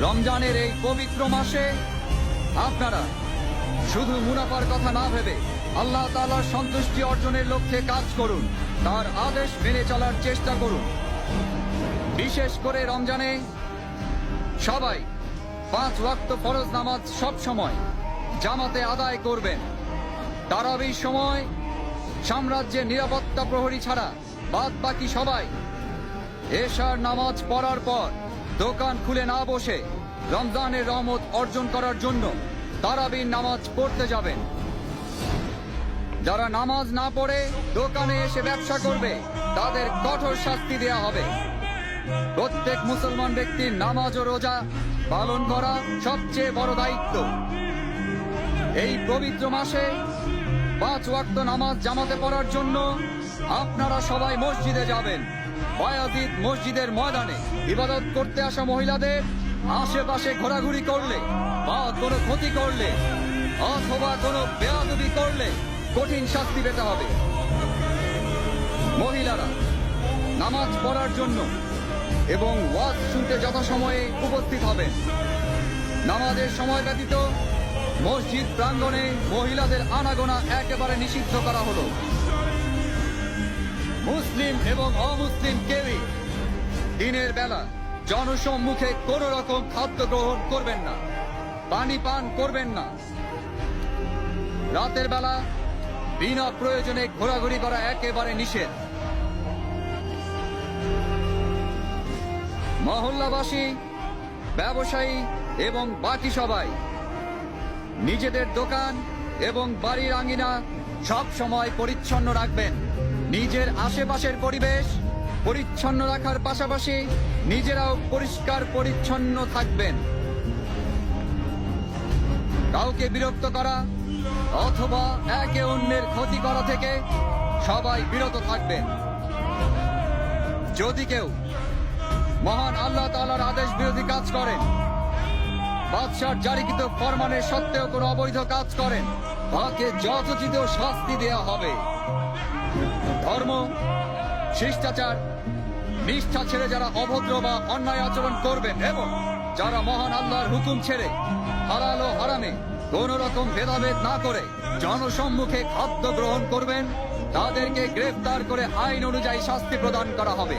রমজানের এই পবিত্র মাসে আপনারা শুধু মুনাফার কথা না ভেবে আল্লাহ তাআলার সন্তুষ্টি অর্জনের লক্ষ্যে কাজ করুন, তার আদেশ মেনে চলার চেষ্টা করুন। বিশেষ করে রমজানে সবাই 5 ওয়াক্ত ফরজ নামাজ সব সময় জামাতে আদায় করবেন। তারাবির সময় সাম্রাজ্যের নিরাপত্তা প্রহরী ছাড়া বাদ বাকি সবাই এশার নামাজ পড়ার পর দোকান খুলে না বসে রমজানের রহমত অর্জন করার জন্য তারাবির নামাজ পড়তে যাবেন। যারা নামাজ না পড়ে দোকানে এসে ব্যবসা করবে তাদের কঠোর শাস্তি দেয়া হবে। প্রত্যেক মুসলমান ব্যক্তির নামাজ ও রোজা পালন করা সবচেয়ে বড় দায়িত্ব। এই পবিত্র মাসে 5 ওয়াক্ত নামাজ জামাতে পড়ার জন্য আপনারা সবাই মসজিদে যাবেন। বায়াজিদ মসজিদের ময়দানে ইবাদত করতে আসা মহিলাদের আশেপাশে ঘোরাঘুরি করলে বা কোনো ক্ষতি করলে অথবা কোনো বেয়াদবি করলে কঠিন শাস্তি পেতে হবে। মহিলারা নামাজ পড়ার জন্য এবং ওয়াজ শুনতে যথাসময়ে উপস্থিত হবেন। নামাজের সময় ব্যতীত মসজিদ প্রাঙ্গণে মহিলাদের আনাগোনা একেবারে নিষিদ্ধ করা হলো। মুসলিম এবং অমুসলিম কেউই দিনের বেলা জনসম্মুখে কোন রকম খাদ্য গ্রহণ করবেন না, পানি পান করবেন না। রাতের বেলা বিনা প্রয়োজনে ঘোরাঘুরি করা একেবারে নিষেধ। মহল্লাবাসী, ব্যবসায়ী এবং বাকি সবাই নিজেদের দোকান এবং বাড়ির আঙিনা সব সময় পরিচ্ছন্ন রাখবেন। নিজের আশেপাশের পরিবেশ পরিচ্ছন্ন রাখার পাশাপাশি নিজেরাও পরিষ্কার পরিচ্ছন্ন থাকবেন। কাউকে বিরক্ত করা অথবা একে অন্যের ক্ষতি করা থেকে সবাই বিরত থাকবেন। যদি কেউ মহান আল্লাহ তাআলার আদেশ বিরোধী কাজ করেন, বাদশার জারিকৃত ফরমানের সত্ত্বেও কোনো অবৈধ কাজ করেন, তাকে যথোচিত শাস্তি দেয়া হবে। ধর্ম, শিষ্টাচার, নিষ্ঠা ছেড়ে যারা অভদ্র বা অন্যায় আচরণ করবেন এবং যারা মহান আল্লাহর হুকুম ছেড়ে হালাল ও হারামে কোন রকম ভেদাভেদ না করে জনসম্মুখে খাদ্য গ্রহণ করবেন, তাদেরকে গ্রেফতার করে আইন অনুযায়ী শাস্তি প্রদান করা হবে।